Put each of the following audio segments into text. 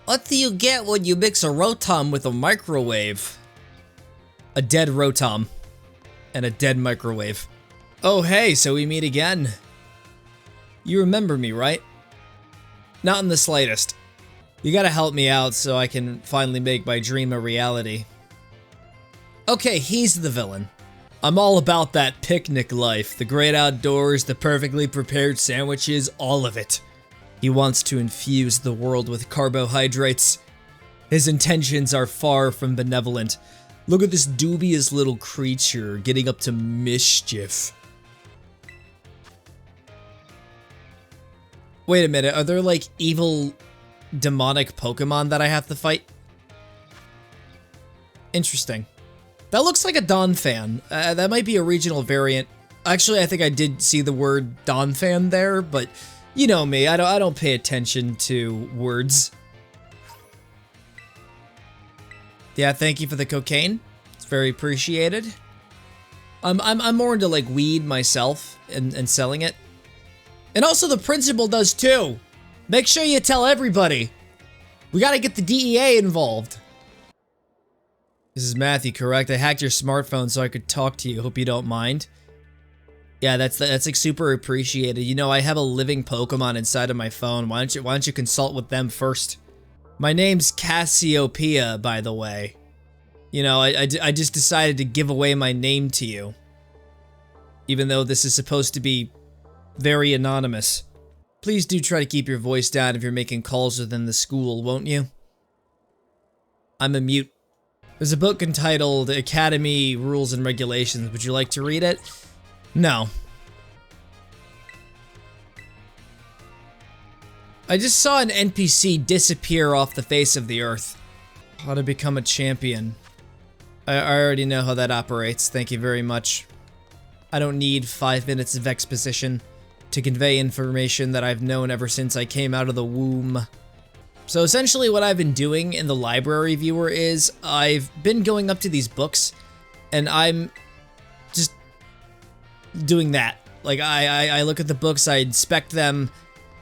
What do you get when you mix a Rotom with a microwave? A dead Rotom. And a dead microwave. Oh hey, so we meet again. You remember me, right? Not in the slightest. You gotta help me out so I can finally make my dream a reality. Okay, he's the villain. I'm all about that picnic life, the great outdoors, the perfectly prepared sandwiches, all of it. He wants to infuse the world with carbohydrates. His intentions are far from benevolent. Look at this dubious little creature getting up to mischief. Wait a minute, are there like evil, demonic Pokemon that I have to fight? Interesting. That looks like a Donphan. That might be a regional variant. Actually, I think I did see the word Donphan there, but you know me, I don't pay attention to words. Yeah, thank you for the cocaine. It's very appreciated. I'm more into like weed myself and selling it. And also the principal does too. Make sure you tell everybody. We gotta get the DEA involved. This is Matthew, correct? I hacked your smartphone so I could talk to you. Hope you don't mind. Yeah, that's like super appreciated. You know, I have a living Pokemon inside of my phone. Why don't you consult with them first? My name's Cassiopeia, by the way. You know, I just decided to give away my name to you. Even though this is supposed to be very anonymous. Please do try to keep your voice down if you're making calls within the school, won't you? I'm a mute. There's a book entitled Academy Rules and Regulations. Would you like to read it? No. I just saw an NPC disappear off the face of the earth. How to become a champion. I already know how that operates, thank you very much. I don't need 5 minutes of exposition to convey information that I've known ever since I came out of the womb. So essentially what I've been doing in the library viewer is, I've been going up to these books, and I'm just doing that. Like, I look at the books, I inspect them,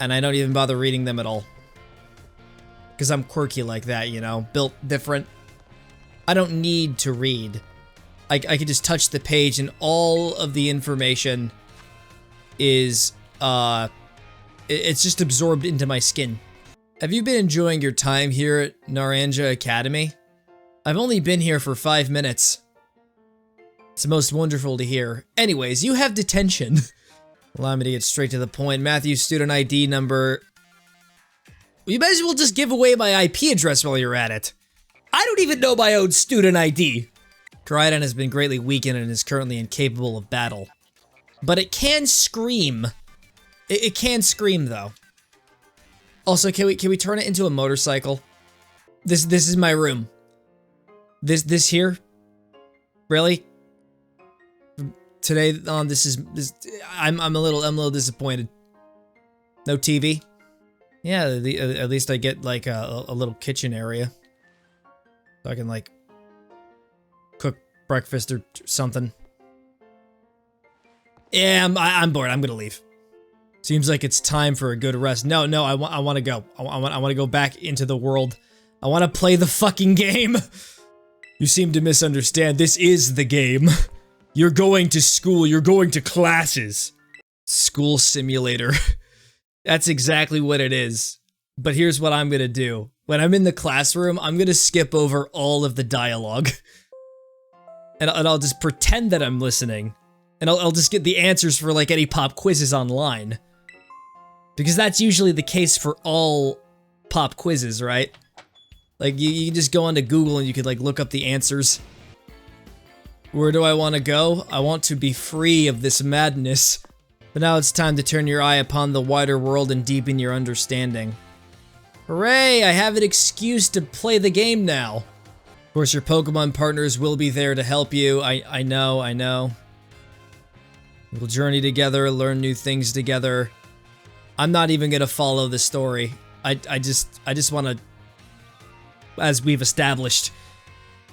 and I don't even bother reading them at all. Because I'm quirky like that, you know? Built different. I don't need to read. I can just touch the page and all of the information is, it's just absorbed into my skin. Have you been enjoying your time here at Naranja Academy? I've only been here for 5 minutes. It's most wonderful to hear. Anyways, you have detention. Allow me to get straight to the point. Matthew's student ID number. You might as well just give away my IP address while you're at it. I don't even know my own student ID. Koraidon has been greatly weakened and is currently incapable of battle. But it can scream. It can scream though. Also, can we turn it into a motorcycle? This is my room. This here? Really? Today on I'm a little disappointed. No TV? Yeah, at least I get like a little kitchen area. So I can like cook breakfast or something. Yeah, I'm bored. I'm gonna leave. Seems like it's time for a good rest. No, I want to go. I want to go back into the world. I want to play the fucking game. You seem to misunderstand. This is the game. You're going to school. You're going to classes. School simulator. That's exactly what it is. But here's what I'm gonna do. When I'm in the classroom, I'm gonna skip over all of the dialogue. And I'll just pretend that I'm listening. And I'll just get the answers for like any pop quizzes online. Because that's usually the case for all pop quizzes, right? Like you can just go onto Google and you could like look up the answers. Where do I want to go? I want to be free of this madness. But now it's time to turn your eye upon the wider world and deepen your understanding. Hooray! I have an excuse to play the game now. Of course, your Pokemon partners will be there to help you. I know. We'll journey together, learn new things together. I'm not even gonna follow the story. I just want to, as we've established,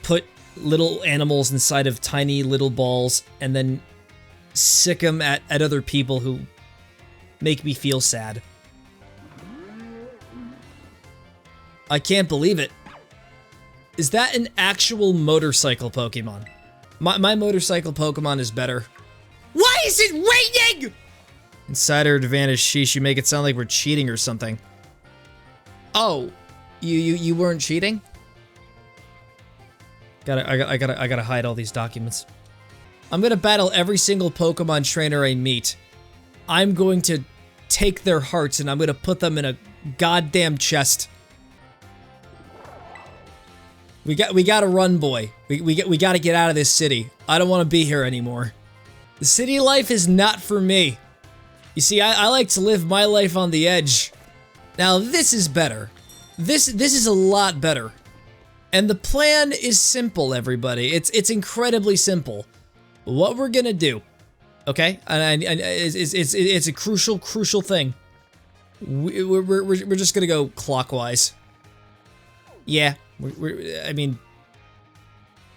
put little animals inside of tiny little balls and then sick them at other people who make me feel sad. I can't believe it. Is that an actual motorcycle Pokemon? My motorcycle Pokemon is better. Why is it raining? Insider advantage, sheesh, you make it sound like we're cheating or something. Oh, you weren't cheating? I gotta hide all these documents. I'm gonna battle every single Pokemon trainer I meet. I'm going to take their hearts and I'm gonna put them in a goddamn chest. We gotta run, boy. We gotta get out of this city. I don't want to be here anymore. The city life is not for me. You see, I like to live my life on the edge. Now this is better. This is a lot better. And the plan is simple, everybody. It's incredibly simple. What we're gonna do, okay? And it's a crucial thing. We're just gonna go clockwise. Yeah, I mean,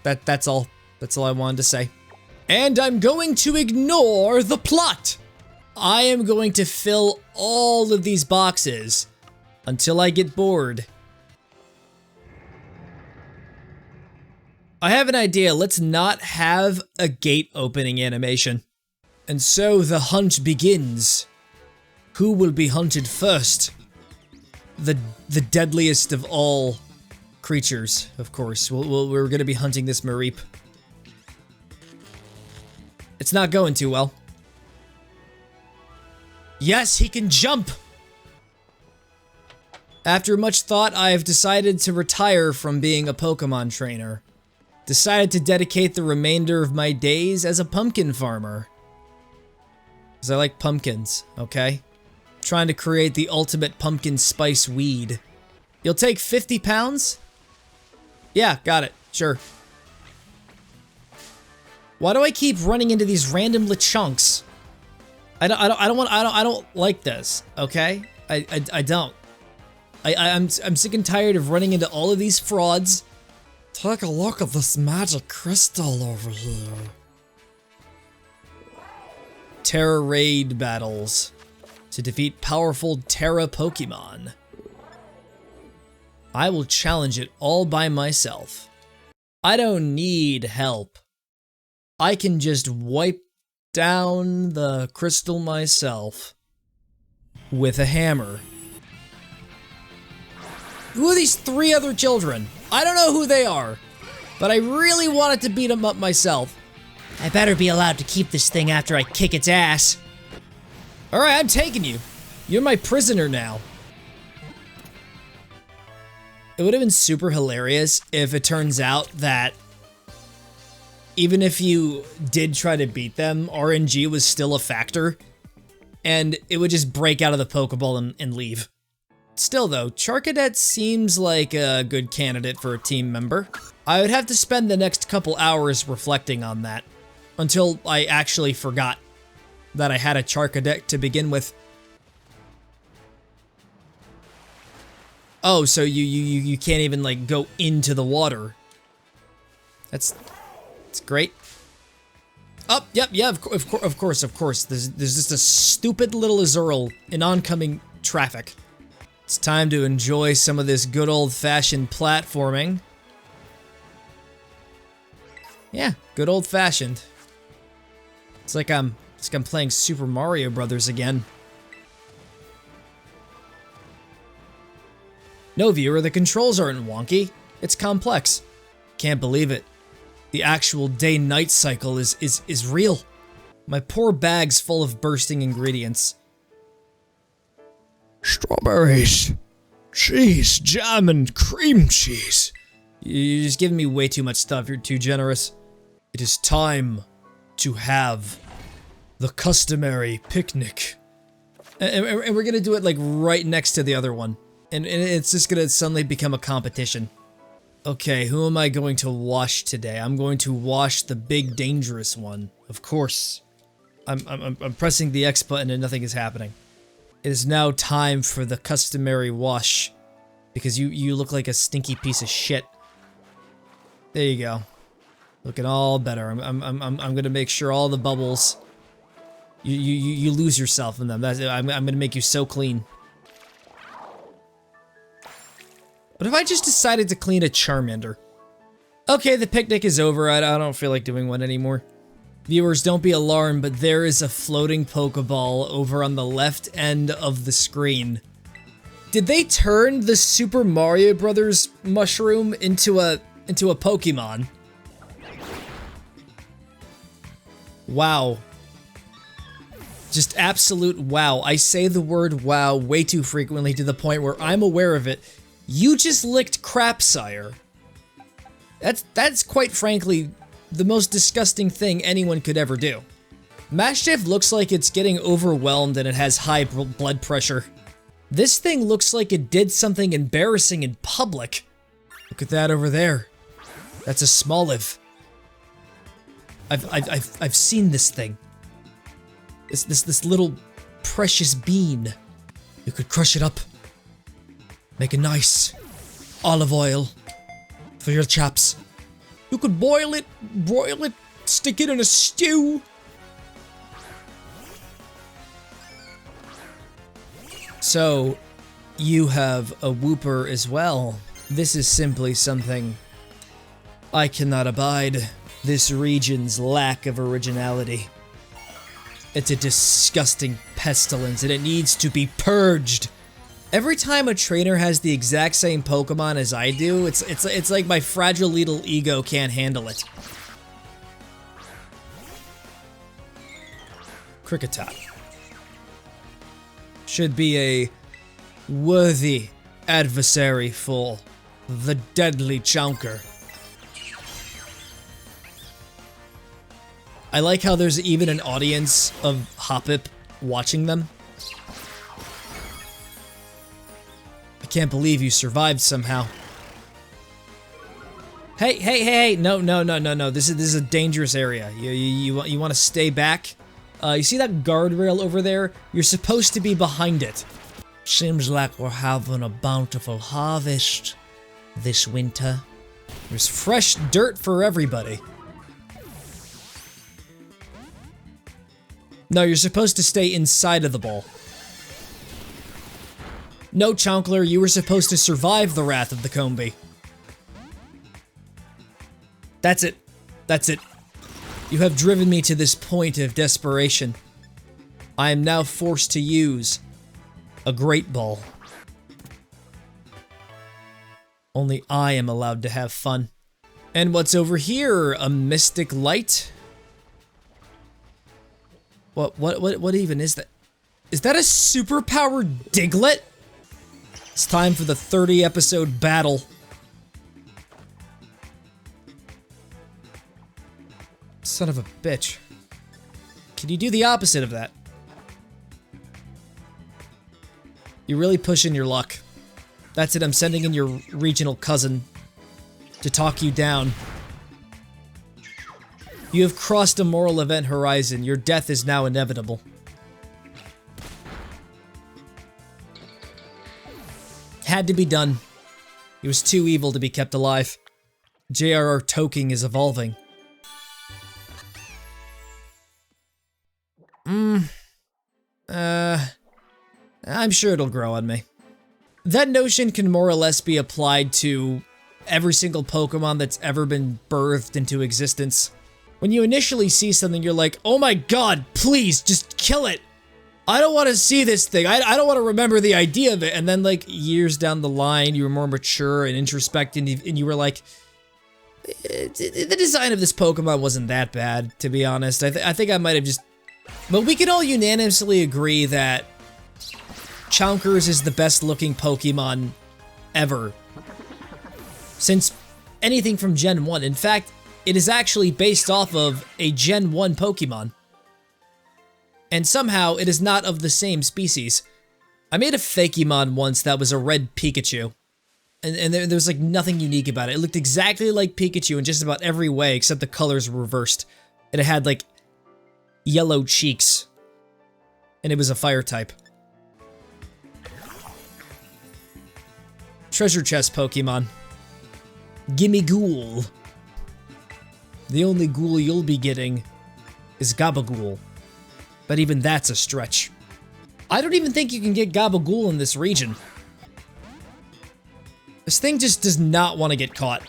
that's all. That's all I wanted to say. And I'm going to ignore the plot. I am going to fill all of these boxes until I get bored. I have an idea. Let's not have a gate opening animation. And so the hunt begins. Who will be hunted first? The deadliest of all creatures, of course. We're gonna be hunting this Mareep. It's not going too well. Yes, he can jump! After much thought, I have decided to retire from being a Pokemon trainer. Decided to dedicate the remainder of my days as a pumpkin farmer. Because I like pumpkins, okay? Trying to create the ultimate pumpkin spice weed. You'll take 50 pounds? Yeah, got it. Sure. Why do I keep running into these random Lechonks? I don't like this, okay? I don't. I'm sick and tired of running into all of these frauds. Take a look at this magic crystal over here. Terra raid battles to defeat powerful Terra Pokemon. I will challenge it all by myself. I don't need help. I can just wipe down the crystal myself with a hammer. Who are these three other children? I don't know who they are, but I really wanted to beat them up myself. I better be allowed to keep this thing after I kick its ass. Alright, I'm taking you. You're my prisoner now. It would have been super hilarious if it turns out that even if you did try to beat them, RNG was still a factor, and it would just break out of the Pokeball and leave. Still though, Charcadet seems like a good candidate for a team member. I would have to spend the next couple hours reflecting on that, until I actually forgot that I had a Charcadet to begin with. Oh, so you can't even like go into the water. That's great. Oh, yep, yeah, of course. There's just a stupid little Azurill in oncoming traffic. It's time to enjoy some of this good old-fashioned platforming. Yeah, good old-fashioned. It's like I'm playing Super Mario Brothers again. No, viewer, the controls aren't wonky. It's complex. Can't believe it. The actual day-night cycle is real. My poor bag's full of bursting ingredients. Strawberries, cheese, jam, and cream cheese. You're just giving me way too much stuff. You're too generous. It is time to have the customary picnic. And we're gonna do it like right next to the other one. And it's just gonna suddenly become a competition. Okay, who am I going to wash today? I'm going to wash the big dangerous one, of course. I'm pressing the X button and nothing is happening. It is now time for the customary wash, because you look like a stinky piece of shit. There you go, looking all better. I'm gonna make sure all the bubbles, you lose yourself in them. I'm gonna make you so clean. What if I just decided to clean a Charmander? Okay, the picnic is over. I don't feel like doing one anymore. Viewers, don't be alarmed, but there is a floating Pokeball over on the left end of the screen. Did they turn the Super Mario Brothers mushroom into a Pokemon? Wow. Just absolute wow. I say the word wow way too frequently to the point where I'm aware of it. You just licked crap, sire. That's quite frankly the most disgusting thing anyone could ever do. Mastiff looks like it's getting overwhelmed and it has high blood pressure. This thing looks like it did something embarrassing in public. Look at that over there. That's a Smoliv. I've seen this thing. This little precious bean. You could crush it up. Make a nice olive oil for your chaps. You could boil it, broil it, stick it in a stew. So, you have a Wooper as well. This is simply something I cannot abide. This region's lack of originality. It's a disgusting pestilence and it needs to be purged. Every time a trainer has the exact same Pokemon as I do, it's like my fragile little ego can't handle it. Kricketot. Should be a worthy adversary for the deadly Chonker. I like how there's even an audience of Hoppip watching them. I can't believe you survived somehow. Hey, no, this is a dangerous area. You want to stay back? You see that guardrail over there? You're supposed to be behind it. Seems like we're having a bountiful harvest this winter. There's fresh dirt for everybody. No, you're supposed to stay inside of the ball. No, Chonkler, you were supposed to survive the wrath of the Combee. That's it. That's it. You have driven me to this point of desperation. I am now forced to use a Great Ball. Only I am allowed to have fun. And what's over here? A Mystic Light? What even is that? Is that a superpowered Diglett? It's time for the 30 episode battle. Son of a bitch. Can you do the opposite of that? You're really pushing your luck. That's it, I'm sending in your regional cousin to talk you down. You have crossed a moral event horizon. Your death is now inevitable. Had to be done. He was too evil to be kept alive. J.R.R. Tolkien is evolving. I'm sure it'll grow on me. That notion can more or less be applied to every single Pokemon that's ever been birthed into existence. When you initially see something, you're like, oh my god, please, just kill it! I don't want to see this thing, I don't want to remember the idea of it, and then like, years down the line, you were more mature and introspective, and you were like, the design of this Pokemon wasn't that bad, to be honest. I think I might have just... But we can all unanimously agree that Chonkers is the best looking Pokemon ever. Since anything from Gen 1. In fact, it is actually based off of a Gen 1 Pokemon. And somehow, it is not of the same species. I made a Fakemon once that was a red Pikachu. And there was like nothing unique about it. It looked exactly like Pikachu in just about every way, except the colors were reversed. And it had like yellow cheeks. And it was a fire type. Treasure chest Pokemon. Gimme Ghoul. The only ghoul you'll be getting is Gabagool. But even that's a stretch. I don't even think you can get Gabagool in this region. This thing just does not want to get caught.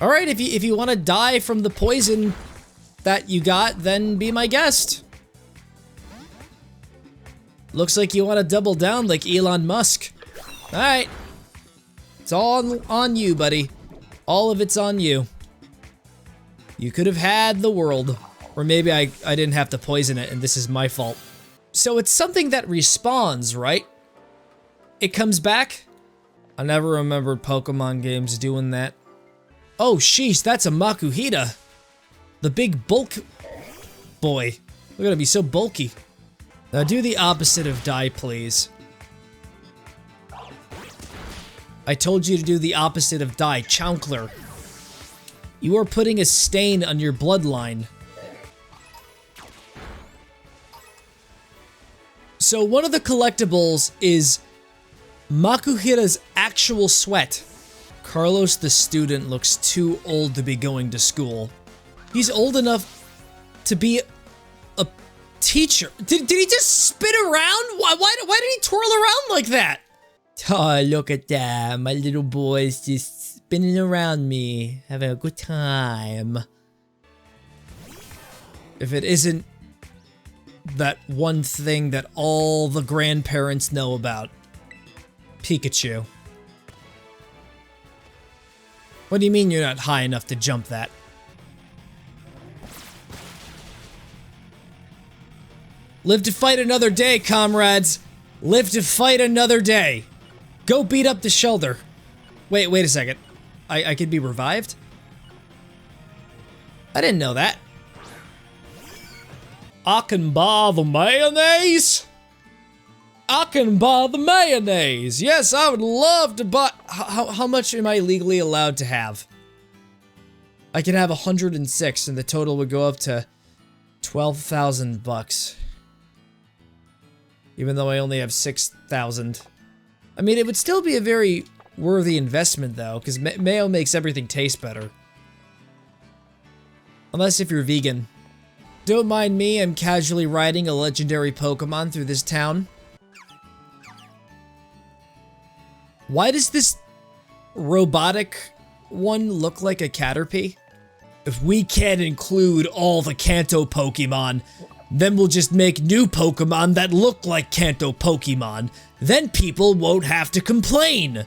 Alright, if you want to die from the poison that you got, then be my guest. Looks like you want to double down like Elon Musk. Alright. It's all on you, buddy. All of it's on you. You could have had the world. Or maybe I didn't have to poison it and this is my fault. So it's something that respawns, right? It comes back? I never remembered Pokemon games doing that. Oh, sheesh, that's a Makuhita. The big bulk boy. Look at him, he's so bulky. Now do the opposite of die, please. I told you to do the opposite of die, Chouncler. You are putting a stain on your bloodline. So one of the collectibles is Makuhita's actual sweat. Carlos the student looks too old to be going to school. He's old enough to be a teacher. Did he just spin around? Why did he twirl around like that? Oh, look at that. My little boy's just spinning around me, having a good time. If it isn't that one thing that all the grandparents know about. Pikachu. What do you mean you're not high enough to jump that? Live to fight another day, comrades. Live to fight another day. Go beat up the shoulder. Wait a second. I could be revived? I didn't know that. I can buy the mayonnaise? I can buy the mayonnaise. Yes, I would love to buy. How much am I legally allowed to have? I can have 106 and the total would go up to 12,000 bucks. Even though I only have 6,000. I mean, it would still be a very worthy investment though, because mayo makes everything taste better. Unless if you're vegan. Don't mind me, I'm casually riding a legendary Pokemon through this town. Why does this robotic one look like a Caterpie? If we can't include all the Kanto Pokemon, then we'll just make new Pokemon that look like Kanto Pokemon. Then people won't have to complain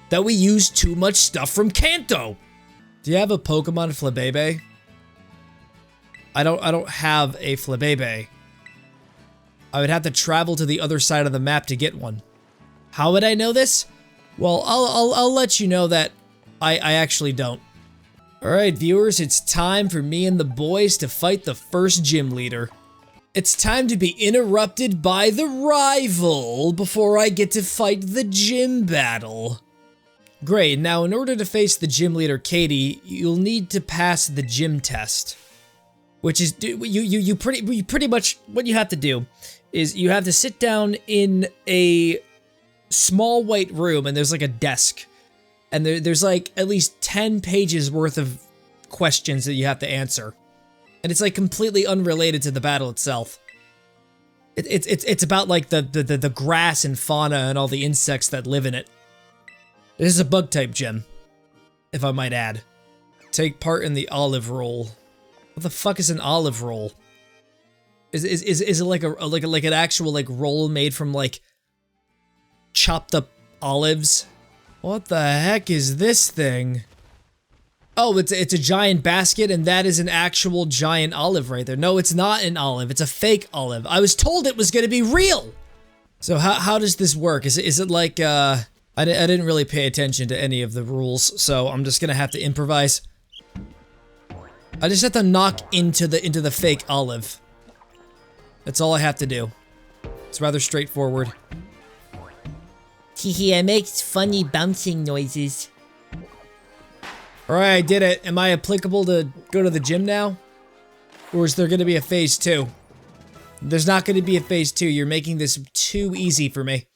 that we use too much stuff from Kanto. Do you have a Pokemon Flabébé? I don't have a Flabébé. I would have to travel to the other side of the map to get one. How would I know this? Well, I'll let you know that I actually don't. Alright viewers, it's time for me and the boys to fight the first gym leader. It's time to be interrupted by the rival before I get to fight the gym battle. Great, now in order to face the gym leader Katie, you'll need to pass the gym test. Which is, you pretty much, what you have to do is you have to sit down in a small white room and there's like a desk. And there's like at least 10 pages worth of questions that you have to answer. And it's like completely unrelated to the battle itself. It's about like the grass and fauna and all the insects that live in it. This is a bug type gym, if I might add. Take part in the olive roll. What the fuck is an olive roll? Is it like an actual like roll made from like chopped up olives? What the heck is this thing? Oh, it's a giant basket and that is an actual giant olive right there. No, it's not an olive, it's a fake olive. I was told it was gonna be real! So how does this work? Is it like, I didn't really pay attention to any of the rules, so I'm just gonna have to improvise. I just have to knock into the fake olive. That's all I have to do. It's rather straightforward. Hehe, I make funny bouncing noises. Alright, I did it. Am I applicable to go to the gym now? Or is there gonna be a phase 2? There's not gonna be a phase 2. You're making this too easy for me.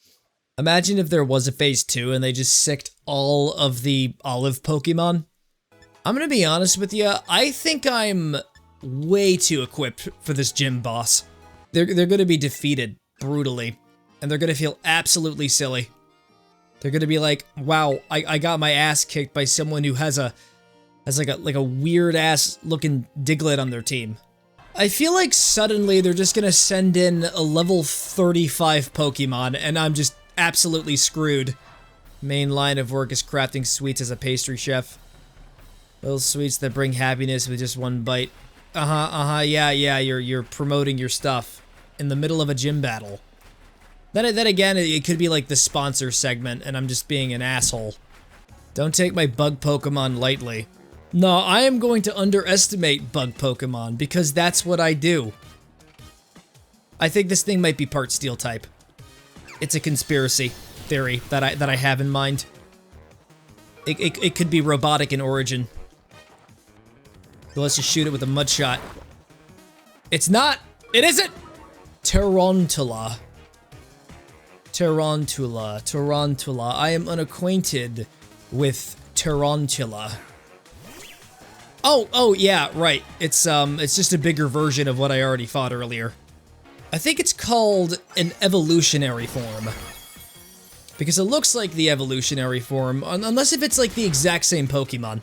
Imagine if there was a phase 2 and they just sicked all of the olive Pokemon. I'm gonna be honest with you, I think I'm way too equipped for this gym boss. They're gonna be defeated brutally, and they're gonna feel absolutely silly. They're gonna be like, wow, I got my ass kicked by someone who has like a weird ass looking Diglett on their team. I feel like suddenly they're just gonna send in a level 35 Pokemon and I'm just absolutely screwed. Main line of work is crafting sweets as a pastry chef. Little sweets that bring happiness with just one bite. Yeah, you're promoting your stuff in the middle of a gym battle. Then again, it could be like the sponsor segment and I'm just being an asshole. Don't take my bug Pokemon lightly. No, I am going to underestimate bug Pokemon because that's what I do. I think this thing might be part steel type. It's a conspiracy theory that I have in mind. It could be robotic in origin. So let's just shoot it with a mud shot. It's not! It isn't! Tarantula. Tarantula. I am unacquainted with Tarantula. Oh, yeah, right. It's just a bigger version of what I already fought earlier. I think it's called an evolutionary form. Because it looks like the evolutionary form, unless if it's like the exact same Pokemon.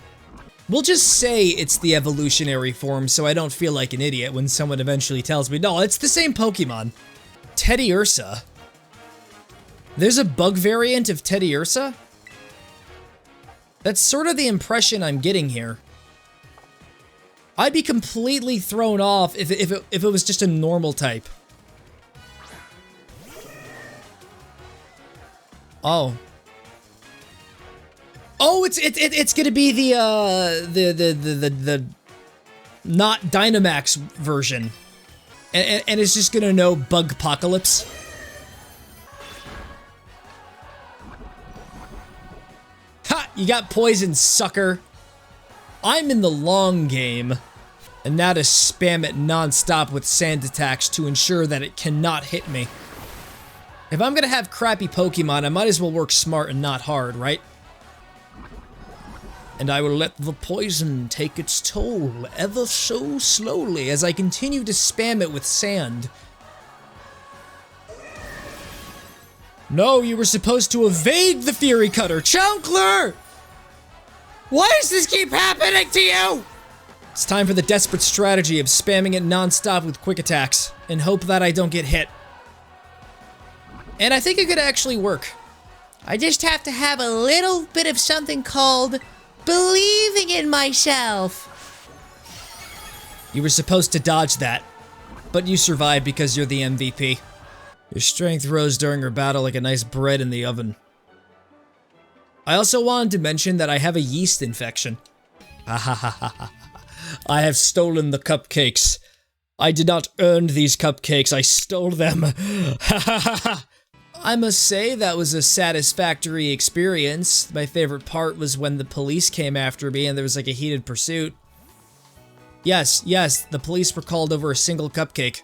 We'll just say it's the evolutionary form so I don't feel like an idiot when someone eventually tells me, no, it's the same Pokemon. Teddiursa. There's a bug variant of Teddiursa? That's sort of the impression I'm getting here. I'd be completely thrown off if it was just a normal type. Oh. Oh, it's gonna be the not Dynamax version. And it's just gonna know Bugpocalypse. Ha! You got poison, sucker. I'm in the long game. And now to spam it non-stop with sand attacks to ensure that it cannot hit me. If I'm gonna have crappy Pokemon, I might as well work smart and not hard, right? And I will let the poison take its toll ever so slowly as I continue to spam it with sand. No, you were supposed to evade the Fury Cutter, Chouncler! Why does this keep happening to you? It's time for the desperate strategy of spamming it non-stop with quick attacks and hope that I don't get hit. And I think it could actually work. I just have to have a little bit of something called believing in myself. You were supposed to dodge that, but you survived because you're the MVP. Your strength rose during her battle like a nice bread in the oven. I also wanted to mention that I have a yeast infection. I have stolen the cupcakes. I did not earn these cupcakes, I stole them. I must say that was a satisfactory experience. My favorite part was when the police came after me and there was like a heated pursuit. Yes, the police were called over a single cupcake.